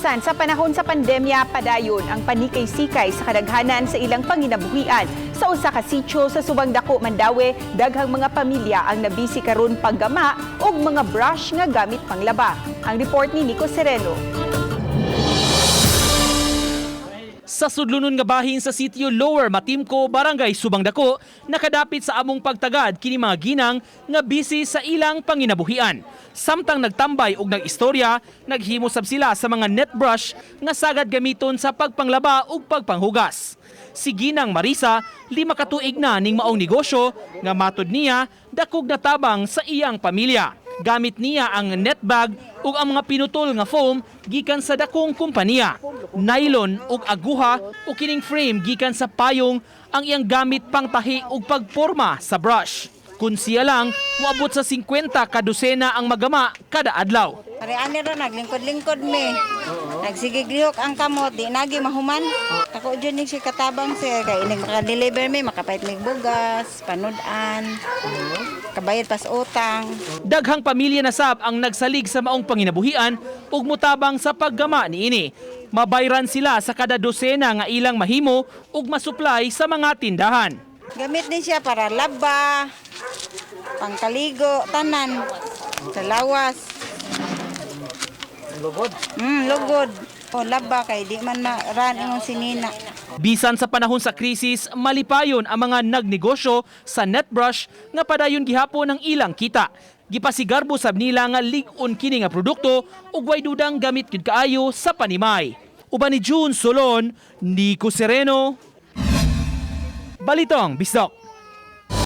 Bisan sa panahon sa pandemya, padayon ang panikay-sikay sa kadaghanan sa ilang panginabuhian. Sa usa ka sitio sa Subang Dako, Mandawi, daghang mga pamilya ang nabisi karon paggama og mga brush nga gamit panglaba. Ang report ni Nico Sereno. Sa sudlunon nga bahin sa sitio Lower Matimco, Barangay Subang Dako, nakadapit sa among pagtagad kini mga ginang nga busy sa ilang panginabuhian. Samtang nagtambay og nagistorya, naghimusab sila sa mga net brush nga sagad gamiton sa pagpanglaba ug pagpanghugas. Si Ginang Marisa, 5 ka tuig na ning maong negosyo nga matud niya dakog natabang sa iyang pamilya. Gamit niya ang net bag ug ang mga pinutol nga foam gikan sa dakong kompanya. Nylon ug aguha o kining frame gikan sa payong ang iyang gamit pangtahi ug pagporma sa brush. Kun siya lang, moabot sa 50 ka dosena ang magama kada adlaw. Pare-ani ro naglingkod-lingkod me. Nagsigiglihok ang kamot, di nagi mahuman. Ako dyan si katabang sir, kaya nagka-deliver me, makapait may bugas, panudan, kabayad pas utang. Daghang pamilya na sab ang nagsalig sa maong panginabuhian ug mutabang sa paggama niini. Mabayran sila sa kada dosena nga ilang mahimo ug masupply sa mga tindahan. Gamit din siya para laba, pangkaligo, tanan, sa lawas. Lugod? Lugod. O laba kay di man maran imong sinina. Bisan sa panahon sa krisis, malipayon ang mga nagnegosyo sa netbrush nga padayon gihapon ang ilang kita. Gipasigarbo sab nila nga lig-on kini nga produkto ug way dudang gamit gyud kaayo sa panimay. Uban ni June Solon, Nico Sereno, Balitong Bisdok.